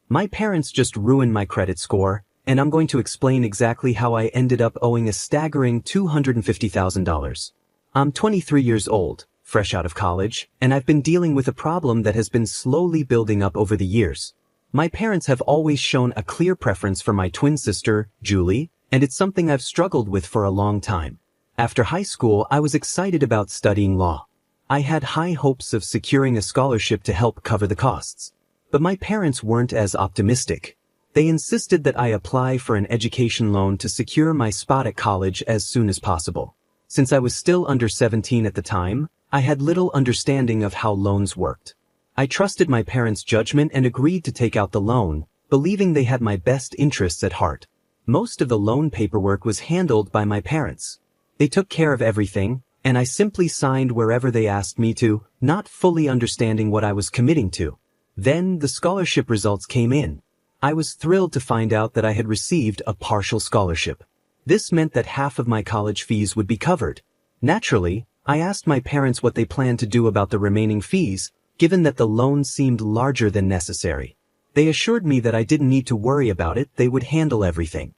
My parents just ruined my credit score, and I'm going to explain exactly how I ended up owing a staggering $250,000. I'm 23 years old, fresh out of college, and I've been dealing with a problem that has been slowly building up over the years. My parents have always shown a clear preference for my twin sister, Julie, and it's something I've struggled with for a long time. After high school, I was excited about studying law. I had high hopes of securing a scholarship to help cover the costs. But my parents weren't as optimistic. They insisted that I apply for an education loan to secure my spot at college as soon as possible. Since I was still under 17 at the time, I had little understanding of how loans worked. I trusted my parents' judgment and agreed to take out the loan, believing they had my best interests at heart. Most of the loan paperwork was handled by my parents. They took care of everything, and I simply signed wherever they asked me to, not fully understanding what I was committing to. Then the scholarship results came in. I was thrilled to find out that I had received a partial scholarship. This meant that half of my college fees would be covered. Naturally, I asked my parents what they planned to do about the remaining fees, given that the loan seemed larger than necessary. They assured me that I didn't need to worry about it, they would handle everything.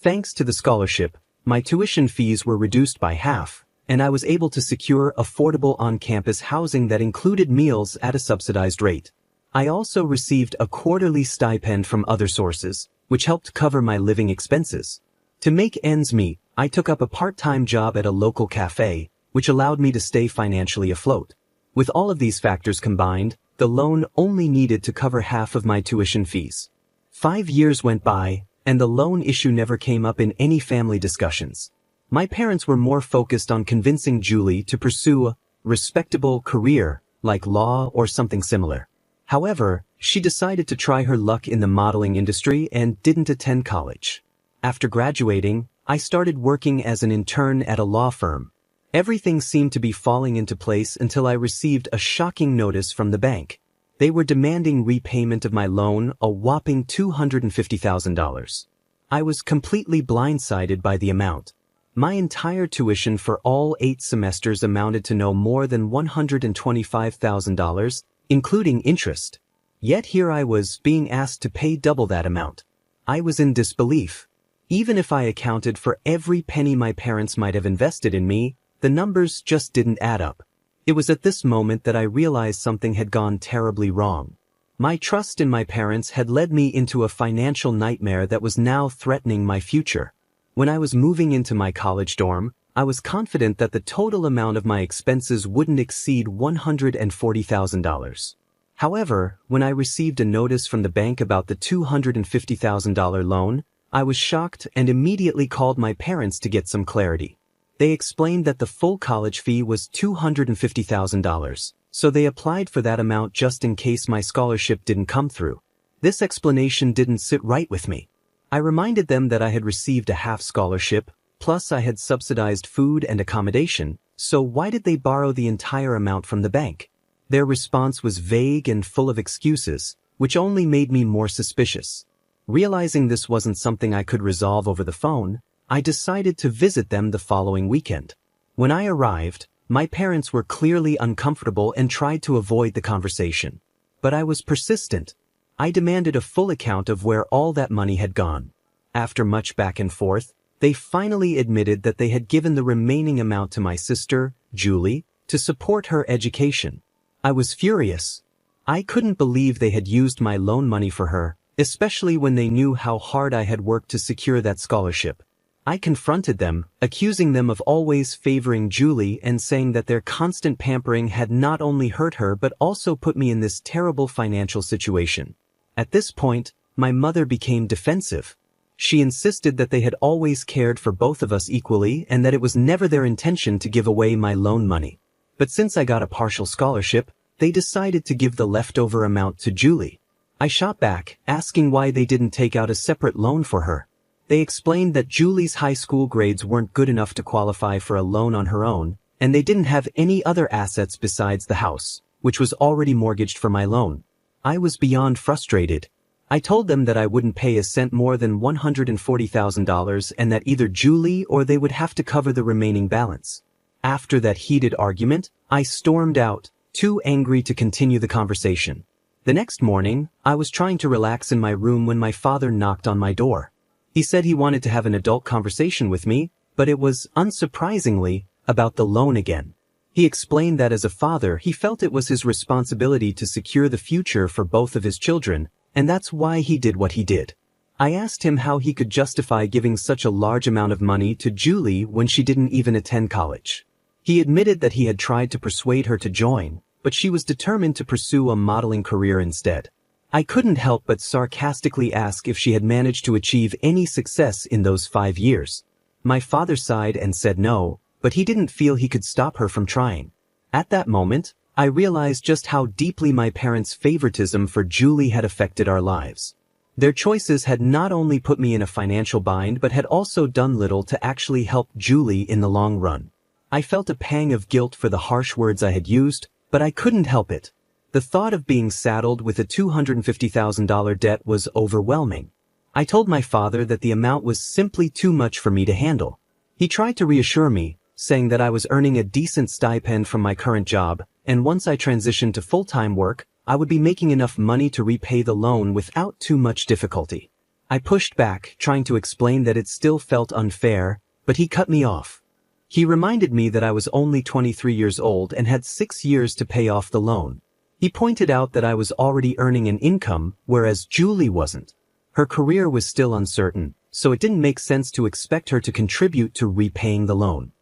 Thanks to the scholarship, my tuition fees were reduced by half, and I was able to secure affordable on-campus housing that included meals at a subsidized rate. I also received a quarterly stipend from other sources, which helped cover my living expenses. To make ends meet, I took up a part-time job at a local cafe, which allowed me to stay financially afloat. With all of these factors combined, the loan only needed to cover half of my tuition fees. 5 years went by, and the loan issue never came up in any family discussions. My parents were more focused on convincing Julie to pursue a respectable career, like law or something similar. However, she decided to try her luck in the modeling industry and didn't attend college. After graduating, I started working as an intern at a law firm. Everything seemed to be falling into place until I received a shocking notice from the bank. They were demanding repayment of my loan, a whopping $250,000. I was completely blindsided by the amount. My entire tuition for all 8 semesters amounted to no more than $125,000, including interest. Yet here I was being asked to pay double that amount. I was in disbelief. Even if I accounted for every penny my parents might have invested in me, the numbers just didn't add up. It was at this moment that I realized something had gone terribly wrong. My trust in my parents had led me into a financial nightmare that was now threatening my future. When I was moving into my college dorm, I was confident that the total amount of my expenses wouldn't exceed $140,000. However, when I received a notice from the bank about the $250,000 loan, I was shocked and immediately called my parents to get some clarity. They explained that the full college fee was $250,000, so they applied for that amount just in case my scholarship didn't come through. This explanation didn't sit right with me. I reminded them that I had received a half scholarship, plus I had subsidized food and accommodation, so why did they borrow the entire amount from the bank? Their response was vague and full of excuses, which only made me more suspicious. Realizing this wasn't something I could resolve over the phone, I decided to visit them the following weekend. When I arrived, my parents were clearly uncomfortable and tried to avoid the conversation. But I was persistent. I demanded a full account of where all that money had gone. After much back and forth, they finally admitted that they had given the remaining amount to my sister, Julie, to support her education. I was furious. I couldn't believe they had used my loan money for her, especially when they knew how hard I had worked to secure that scholarship. I confronted them, accusing them of always favoring Julie and saying that their constant pampering had not only hurt her but also put me in this terrible financial situation. At this point, my mother became defensive. She insisted that they had always cared for both of us equally and that it was never their intention to give away my loan money. But since I got a partial scholarship, they decided to give the leftover amount to Julie. I shot back, asking why they didn't take out a separate loan for her. They explained that Julie's high school grades weren't good enough to qualify for a loan on her own, and they didn't have any other assets besides the house, which was already mortgaged for my loan. I was beyond frustrated. I told them that I wouldn't pay a cent more than $140,000 and that either Julie or they would have to cover the remaining balance. After that heated argument, I stormed out, too angry to continue the conversation. The next morning, I was trying to relax in my room when my father knocked on my door. He said he wanted to have an adult conversation with me, but it was, unsurprisingly, about the loan again. He explained that as a father, he felt it was his responsibility to secure the future for both of his children, and that's why he did what he did. I asked him how he could justify giving such a large amount of money to Julie when she didn't even attend college. He admitted that he had tried to persuade her to join, but she was determined to pursue a modeling career instead. I couldn't help but sarcastically ask if she had managed to achieve any success in those 5 years. My father sighed and said no, but he didn't feel he could stop her from trying. At that moment, I realized just how deeply my parents' favoritism for Julie had affected our lives. Their choices had not only put me in a financial bind but had also done little to actually help Julie in the long run. I felt a pang of guilt for the harsh words I had used, but I couldn't help it. The thought of being saddled with a $250,000 debt was overwhelming. I told my father that the amount was simply too much for me to handle. He tried to reassure me, saying that I was earning a decent stipend from my current job, and once I transitioned to full-time work, I would be making enough money to repay the loan without too much difficulty. I pushed back, trying to explain that it still felt unfair, but he cut me off. He reminded me that I was only 23 years old and had 6 years to pay off the loan. He pointed out that I was already earning an income, whereas Julie wasn't. Her career was still uncertain, so it didn't make sense to expect her to contribute to repaying the loan.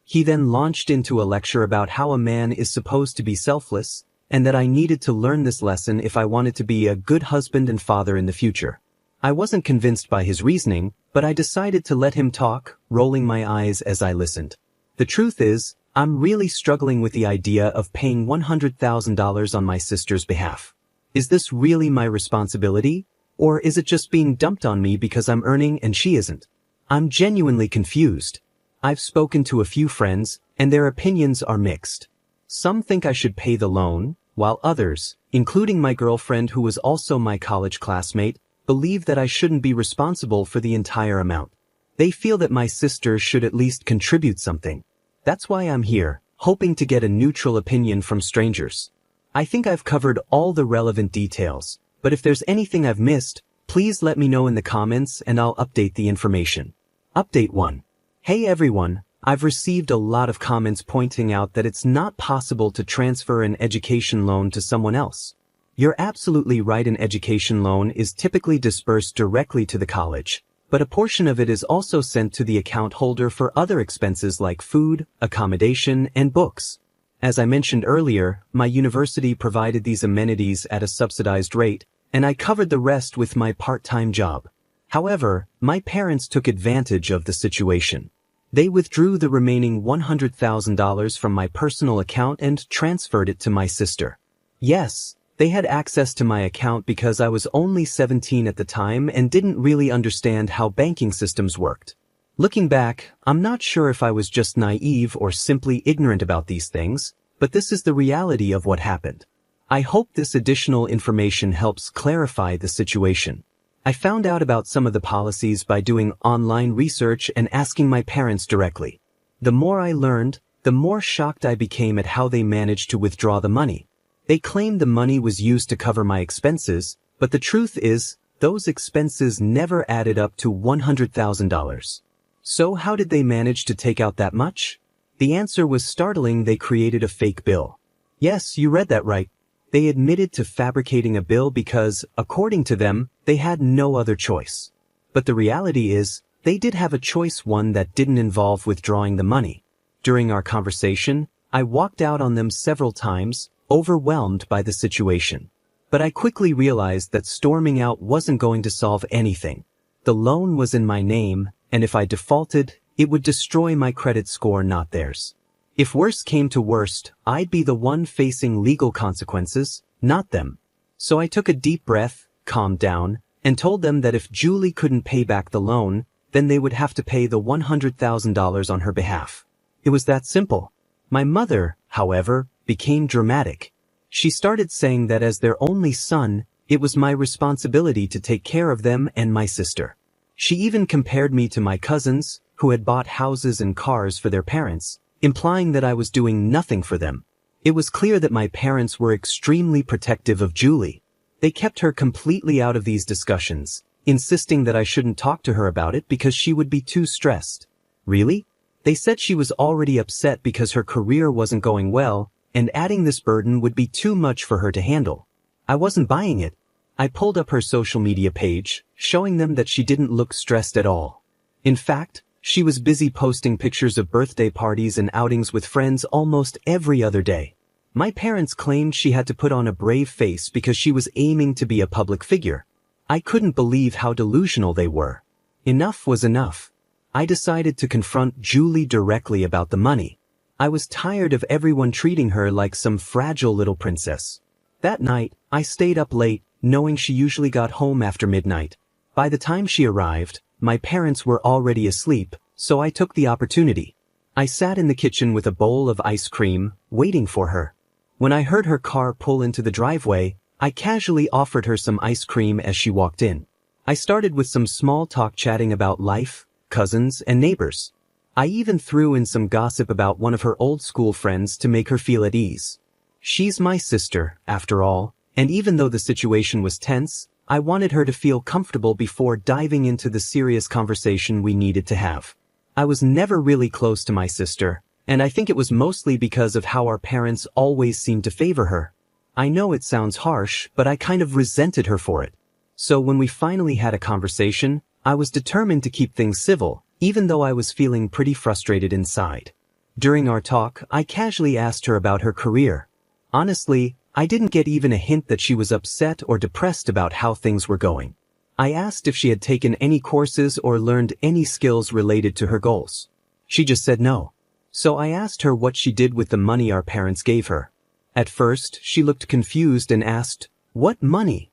He then launched into a lecture about how a man is supposed to be selfless, and that I needed to learn this lesson if I wanted to be a good husband and father in the future. I wasn't convinced by his reasoning, but I decided to let him talk, rolling my eyes as I listened. The truth is, I'm really struggling with the idea of paying $100,000 on my sister's behalf. Is this really my responsibility? Or is it just being dumped on me because I'm earning and she isn't? I'm genuinely confused. I've spoken to a few friends, and their opinions are mixed. Some think I should pay the loan, while others, including my girlfriend who was also my college classmate, believe that I shouldn't be responsible for the entire amount. They feel that my sister should at least contribute something. That's why I'm here, hoping to get a neutral opinion from strangers. I think I've covered all the relevant details, but if there's anything I've missed, please let me know in the comments and I'll update the information. Update 1. Hey everyone, I've received a lot of comments pointing out that it's not possible to transfer an education loan to someone else. You're absolutely right, an education loan is typically disbursed directly to the college, but a portion of it is also sent to the account holder for other expenses like food, accommodation, and books. As I mentioned earlier, my university provided these amenities at a subsidized rate, and I covered the rest with my part-time job. However, my parents took advantage of the situation. They withdrew the remaining $100,000 from my personal account and transferred it to my sister. Yes, they had access to my account because I was only 17 at the time and didn't really understand how banking systems worked. Looking back, I'm not sure if I was just naive or simply ignorant about these things, but this is the reality of what happened. I hope this additional information helps clarify the situation. I found out about some of the policies by doing online research and asking my parents directly. The more I learned, the more shocked I became at how they managed to withdraw the money. They claimed the money was used to cover my expenses, but the truth is, those expenses never added up to $100,000. So how did they manage to take out that much? The answer was startling. They created a fake bill. Yes, you read that right. They admitted to fabricating a bill because, according to them, they had no other choice. But the reality is, they did have a choice, one that didn't involve withdrawing the money. During our conversation, I walked out on them several times, overwhelmed by the situation. But I quickly realized that storming out wasn't going to solve anything. The loan was in my name, and if I defaulted, it would destroy my credit score, not theirs. If worst came to worst, I'd be the one facing legal consequences, not them. So I took a deep breath, calmed down, and told them that if Julie couldn't pay back the loan, then they would have to pay the $100,000 on her behalf. It was that simple. My mother, however, became dramatic. She started saying that as their only son, it was my responsibility to take care of them and my sister. She even compared me to my cousins, who had bought houses and cars for their parents, implying that I was doing nothing for them. It was clear that my parents were extremely protective of Julie. They kept her completely out of these discussions, insisting that I shouldn't talk to her about it because she would be too stressed. Really? They said she was already upset because her career wasn't going well, and adding this burden would be too much for her to handle. I wasn't buying it. I pulled up her social media page, showing them that she didn't look stressed at all. In fact, she was busy posting pictures of birthday parties and outings with friends almost every other day. My parents claimed she had to put on a brave face because she was aiming to be a public figure. I couldn't believe how delusional they were. Enough was enough. I decided to confront Julie directly about the money. I was tired of everyone treating her like some fragile little princess. That night, I stayed up late, knowing she usually got home after midnight. By the time she arrived, my parents were already asleep, so I took the opportunity. I sat in the kitchen with a bowl of ice cream, waiting for her. When I heard her car pull into the driveway, I casually offered her some ice cream as she walked in. I started with some small talk chatting about life, cousins, and neighbors. I even threw in some gossip about one of her old school friends to make her feel at ease. She's my sister, after all, and even though the situation was tense, I wanted her to feel comfortable before diving into the serious conversation we needed to have. I was never really close to my sister, and I think it was mostly because of how our parents always seemed to favor her. I know it sounds harsh, but I kind of resented her for it. So when we finally had a conversation, I was determined to keep things civil, even though I was feeling pretty frustrated inside. During our talk, I casually asked her about her career. Honestly, I didn't get even a hint that she was upset or depressed about how things were going. I asked if she had taken any courses or learned any skills related to her goals. She just said no. So I asked her what she did with the money our parents gave her. At first, she looked confused and asked, "What money?"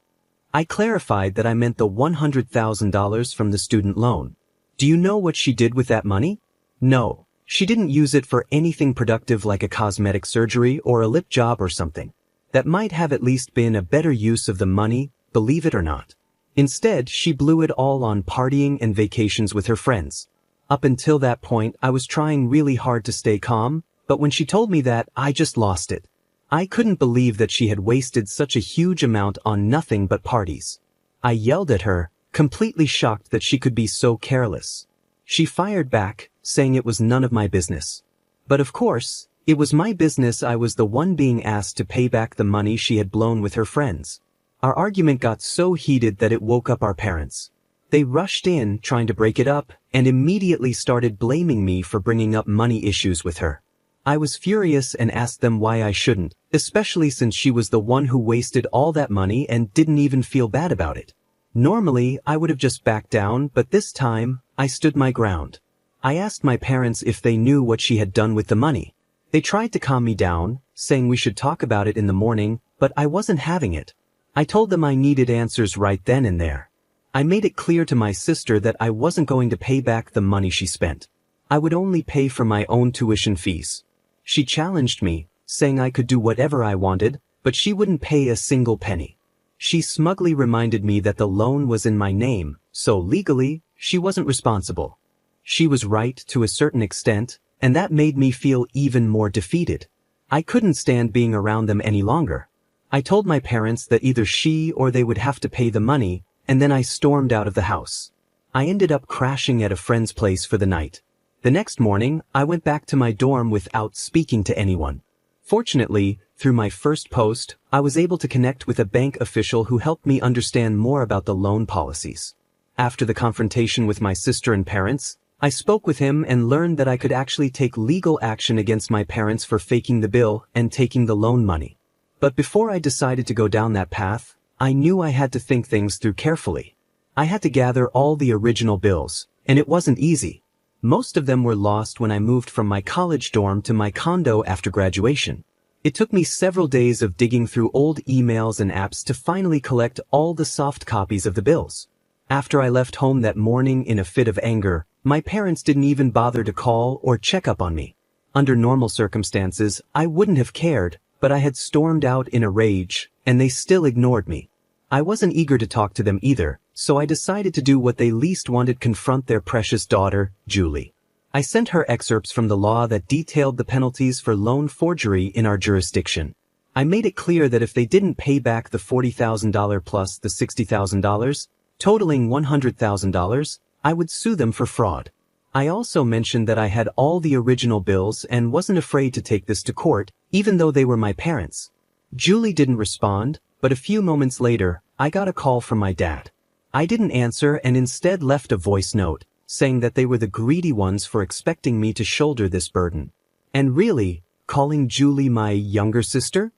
I clarified that I meant the $100,000 from the student loan. Do you know what she did with that money? No, she didn't use it for anything productive like a cosmetic surgery or a lip job or something. That might have at least been a better use of the money, believe it or not. Instead, she blew it all on partying and vacations with her friends. Up until that point, I was trying really hard to stay calm, but when she told me that, I just lost it. I couldn't believe that she had wasted such a huge amount on nothing but parties. I yelled at her, completely shocked that she could be so careless. She fired back, saying it was none of my business. But of course, it was my business. I was the one being asked to pay back the money she had blown with her friends. Our argument got so heated that it woke up our parents. They rushed in, trying to break it up, and immediately started blaming me for bringing up money issues with her. I was furious and asked them why I shouldn't, especially since she was the one who wasted all that money and didn't even feel bad about it. Normally, I would have just backed down, but this time, I stood my ground. I asked my parents if they knew what she had done with the money. They tried to calm me down, saying we should talk about it in the morning, but I wasn't having it. I told them I needed answers right then and there. I made it clear to my sister that I wasn't going to pay back the money she spent. I would only pay for my own tuition fees. She challenged me, saying I could do whatever I wanted, but she wouldn't pay a single penny. She smugly reminded me that the loan was in my name, so legally, she wasn't responsible. She was right to a certain extent, and that made me feel even more defeated. I couldn't stand being around them any longer. I told my parents that either she or they would have to pay the money, and then I stormed out of the house. I ended up crashing at a friend's place for the night. The next morning, I went back to my dorm without speaking to anyone. Fortunately, through my first post, I was able to connect with a bank official who helped me understand more about the loan policies. After the confrontation with my sister and parents, I spoke with him and learned that I could actually take legal action against my parents for faking the bill and taking the loan money. But before I decided to go down that path, I knew I had to think things through carefully. I had to gather all the original bills, and it wasn't easy. Most of them were lost when I moved from my college dorm to my condo after graduation. It took me several days of digging through old emails and apps to finally collect all the soft copies of the bills. After I left home that morning in a fit of anger, my parents didn't even bother to call or check up on me. Under normal circumstances, I wouldn't have cared, but I had stormed out in a rage, and they still ignored me. I wasn't eager to talk to them either, so I decided to do what they least wanted: confront their precious daughter, Julie. I sent her excerpts from the law that detailed the penalties for loan forgery in our jurisdiction. I made it clear that if they didn't pay back the $40,000 plus the $60,000, totaling $100,000, I would sue them for fraud. I also mentioned that I had all the original bills and wasn't afraid to take this to court, even though they were my parents. Julie didn't respond, but a few moments later, I got a call from my dad. I didn't answer and instead left a voice note, saying that they were the greedy ones for expecting me to shoulder this burden. And really, calling Julie my younger sister?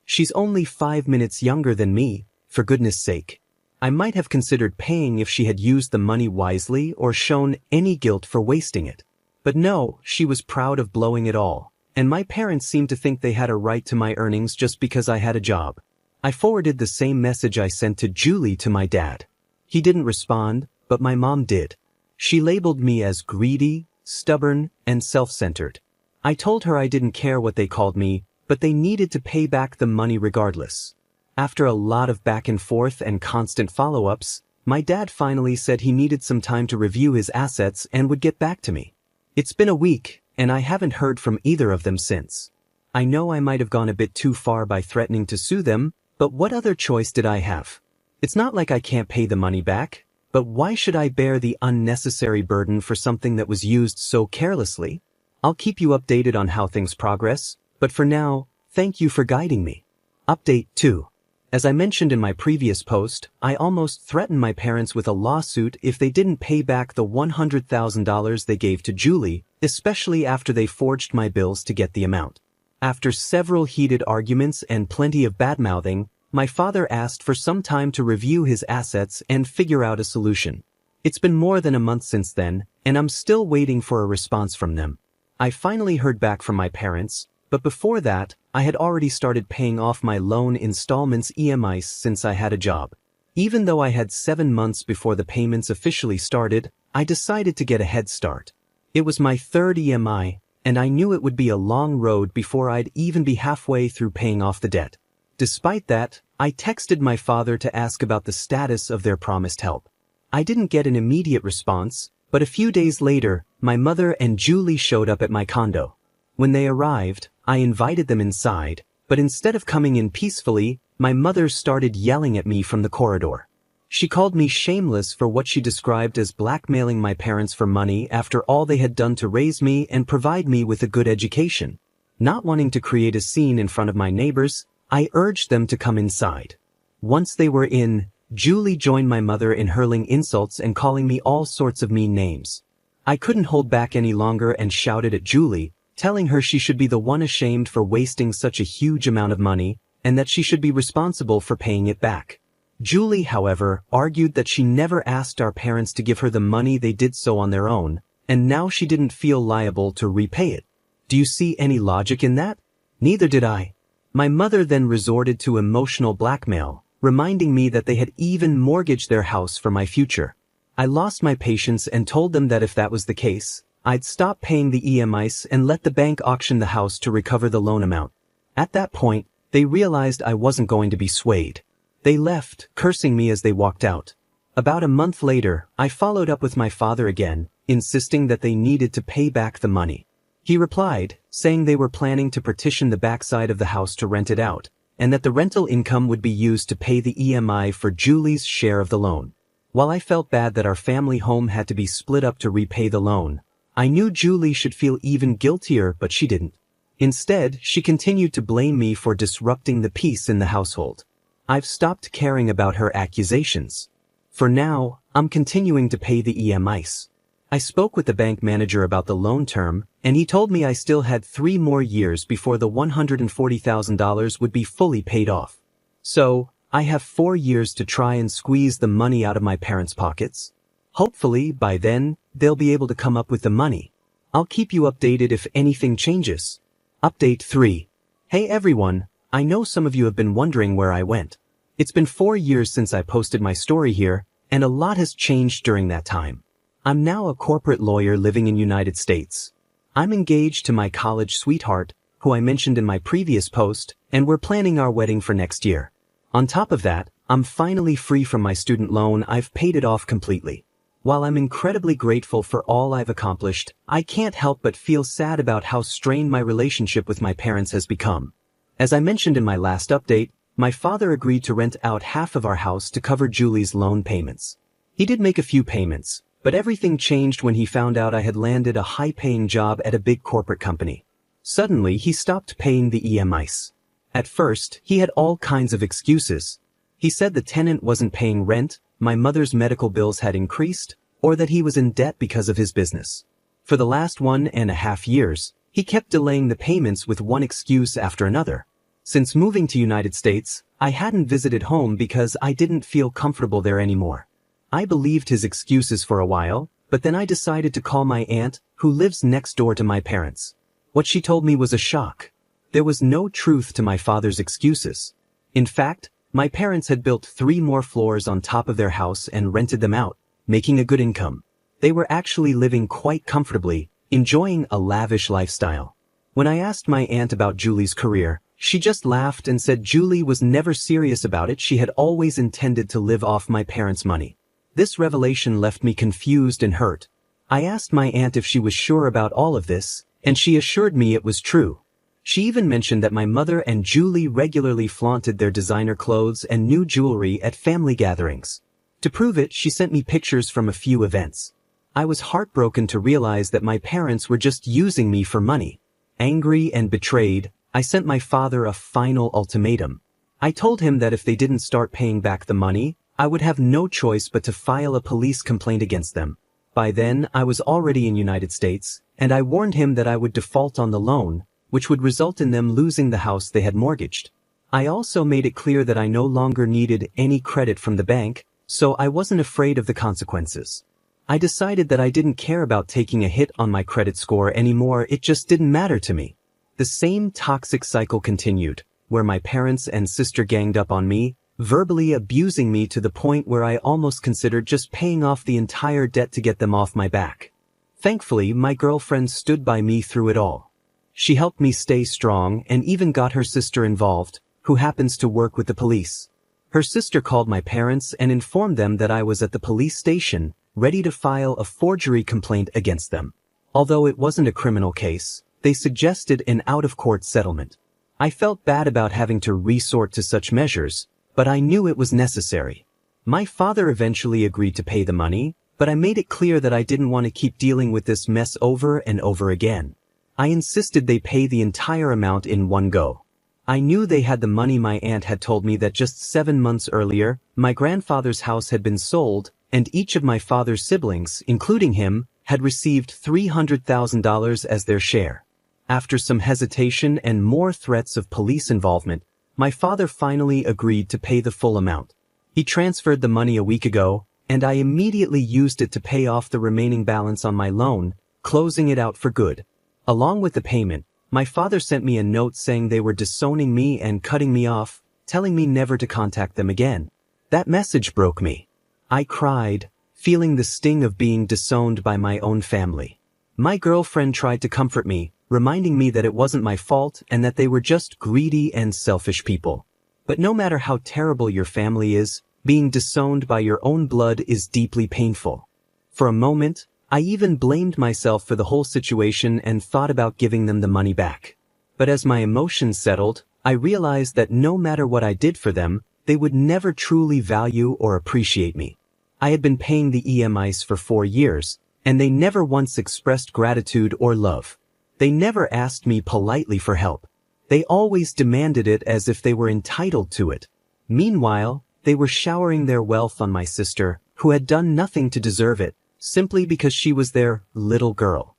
She's only 5 minutes younger than me, for goodness sake. I might have considered paying if she had used the money wisely or shown any guilt for wasting it. But no, she was proud of blowing it all, and my parents seemed to think they had a right to my earnings just because I had a job. I forwarded the same message I sent to Julie to my dad. He didn't respond, but my mom did. She labeled me as greedy, stubborn, and self-centered. I told her I didn't care what they called me, but they needed to pay back the money regardless. After a lot of back and forth and constant follow-ups, my dad finally said he needed some time to review his assets and would get back to me. It's been a week, and I haven't heard from either of them since. I know I might have gone a bit too far by threatening to sue them, but what other choice did I have? It's not like I can't pay the money back, but why should I bear the unnecessary burden for something that was used so carelessly? I'll keep you updated on how things progress, but for now, thank you for guiding me. Update 2. As I mentioned in my previous post, I almost threatened my parents with a lawsuit if they didn't pay back the $100,000 they gave to Julie, especially after they forged my bills to get the amount. After several heated arguments and plenty of badmouthing, my father asked for some time to review his assets and figure out a solution. It's been more than a month since then, and I'm still waiting for a response from them. I finally heard back from my parents, but before that, I had already started paying off my loan installments EMIs since I had a job. Even though I had 7 months before the payments officially started, I decided to get a head start. It was my third EMI, and I knew it would be a long road before I'd even be halfway through paying off the debt. Despite that, I texted my father to ask about the status of their promised help. I didn't get an immediate response, but a few days later, my mother and Julie showed up at my condo. When they arrived, I invited them inside, but instead of coming in peacefully, my mother started yelling at me from the corridor. She called me shameless for what she described as blackmailing my parents for money after all they had done to raise me and provide me with a good education. Not wanting to create a scene in front of my neighbors, I urged them to come inside. Once they were in, Julie joined my mother in hurling insults and calling me all sorts of mean names. I couldn't hold back any longer and shouted at Julie, telling her she should be the one ashamed for wasting such a huge amount of money, and that she should be responsible for paying it back. Julie, however, argued that she never asked our parents to give her the money, they did so on their own, and now she didn't feel liable to repay it. Do you see any logic in that? Neither did I. My mother then resorted to emotional blackmail, reminding me that they had even mortgaged their house for my future. I lost my patience and told them that if that was the case, I'd stop paying the EMIs and let the bank auction the house to recover the loan amount. At that point, they realized I wasn't going to be swayed. They left, cursing me as they walked out. About a month later, I followed up with my father again, insisting that they needed to pay back the money. He replied, saying they were planning to partition the backside of the house to rent it out, and that the rental income would be used to pay the EMI for Julie's share of the loan. While I felt bad that our family home had to be split up to repay the loan, I knew Julie should feel even guiltier, but she didn't. Instead, she continued to blame me for disrupting the peace in the household. I've stopped caring about her accusations. For now, I'm continuing to pay the EMIs. I spoke with the bank manager about the loan term, and he told me I still had 3 more years before the $140,000 would be fully paid off. So, I have 4 years to try and squeeze the money out of my parents' pockets. Hopefully, by then, they'll be able to come up with the money. I'll keep you updated if anything changes. Update 3. Hey everyone, I know some of you have been wondering where I went. It's been 4 years since I posted my story here, and a lot has changed during that time. I'm now a corporate lawyer living in United States. I'm engaged to my college sweetheart, who I mentioned in my previous post, and we're planning our wedding for next year. On top of that, I'm finally free from my student loan. I've paid it off completely. While I'm incredibly grateful for all I've accomplished, I can't help but feel sad about how strained my relationship with my parents has become. As I mentioned in my last update, my father agreed to rent out half of our house to cover Julie's loan payments. He did make a few payments, but everything changed when he found out I had landed a high-paying job at a big corporate company. Suddenly, he stopped paying the EMIs. At first, he had all kinds of excuses. He said the tenant wasn't paying rent, my mother's medical bills had increased, or that he was in debt because of his business. For the last 1.5 years, he kept delaying the payments with one excuse after another. Since moving to United States, I hadn't visited home because I didn't feel comfortable there anymore. I believed his excuses for a while, but then I decided to call my aunt, who lives next door to my parents. What she told me was a shock. There was no truth to my father's excuses. In fact, my parents had built 3 more floors on top of their house and rented them out, making a good income. They were actually living quite comfortably, enjoying a lavish lifestyle. When I asked my aunt about Julie's career, she just laughed and said Julie was never serious about it. She had always intended to live off my parents' money. This revelation left me confused and hurt. I asked my aunt if she was sure about all of this, and she assured me it was true. She even mentioned that my mother and Julie regularly flaunted their designer clothes and new jewelry at family gatherings. To prove it, she sent me pictures from a few events. I was heartbroken to realize that my parents were just using me for money. Angry and betrayed, I sent my father a final ultimatum. I told him that if they didn't start paying back the money, I would have no choice but to file a police complaint against them. By then, I was already in United States, and I warned him that I would default on the loan, which would result in them losing the house they had mortgaged. I also made it clear that I no longer needed any credit from the bank, so I wasn't afraid of the consequences. I decided that I didn't care about taking a hit on my credit score anymore. It just didn't matter to me. The same toxic cycle continued, where my parents and sister ganged up on me, verbally abusing me to the point where I almost considered just paying off the entire debt to get them off my back. Thankfully, my girlfriend stood by me through it all. She helped me stay strong and even got her sister involved, who happens to work with the police. Her sister called my parents and informed them that I was at the police station, ready to file a forgery complaint against them. Although it wasn't a criminal case, they suggested an out-of-court settlement. I felt bad about having to resort to such measures, but I knew it was necessary. My father eventually agreed to pay the money, but I made it clear that I didn't want to keep dealing with this mess over and over again. I insisted they pay the entire amount in one go. I knew they had the money. My aunt had told me that just 7 months earlier, my grandfather's house had been sold, and each of my father's siblings, including him, had received $300,000 as their share. After some hesitation and more threats of police involvement, my father finally agreed to pay the full amount. He transferred the money a week ago, and I immediately used it to pay off the remaining balance on my loan, closing it out for good. Along with the payment, my father sent me a note saying they were disowning me and cutting me off, telling me never to contact them again. That message broke me. I cried, feeling the sting of being disowned by my own family. My girlfriend tried to comfort me, reminding me that it wasn't my fault and that they were just greedy and selfish people. But no matter how terrible your family is, being disowned by your own blood is deeply painful. For a moment, I even blamed myself for the whole situation and thought about giving them the money back. But as my emotions settled, I realized that no matter what I did for them, they would never truly value or appreciate me. I had been paying the EMIs for 4 years, and they never once expressed gratitude or love. They never asked me politely for help. They always demanded it as if they were entitled to it. Meanwhile, they were showering their wealth on my sister, who had done nothing to deserve it, simply because she was their little girl.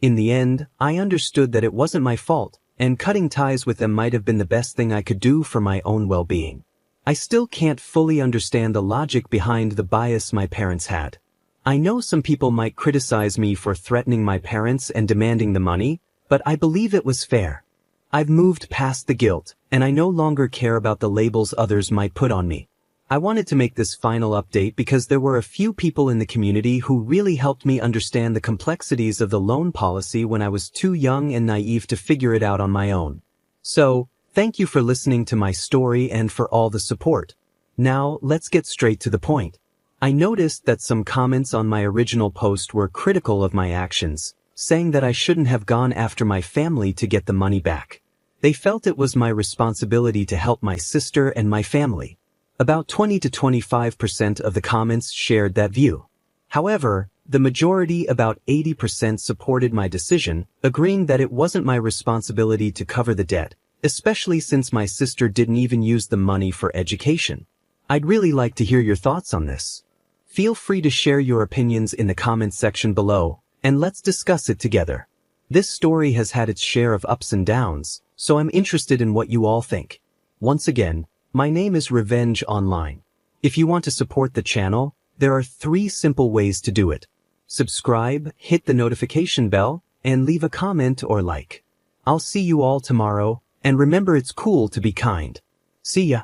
In the end, I understood that it wasn't my fault, and cutting ties with them might have been the best thing I could do for my own well-being. I still can't fully understand the logic behind the bias my parents had. I know some people might criticize me for threatening my parents and demanding the money, but I believe it was fair. I've moved past the guilt, and I no longer care about the labels others might put on me. I wanted to make this final update because there were a few people in the community who really helped me understand the complexities of the loan policy when I was too young and naive to figure it out on my own. So, thank you for listening to my story and for all the support. Now, let's get straight to the point. I noticed that some comments on my original post were critical of my actions, saying that I shouldn't have gone after my family to get the money back. They felt it was my responsibility to help my sister and my family. About 20 to 25% of the comments shared that view. However, the majority, about 80%, supported my decision, agreeing that it wasn't my responsibility to cover the debt, especially since my sister didn't even use the money for education. I'd really like to hear your thoughts on this. Feel free to share your opinions in the comments section below, and let's discuss it together. This story has had its share of ups and downs, so I'm interested in what you all think. Once again, my name is Revenge Online. If you want to support the channel, there are 3 simple ways to do it. Subscribe, hit the notification bell, and leave a comment or like. I'll see you all tomorrow, and remember, it's cool to be kind. See ya.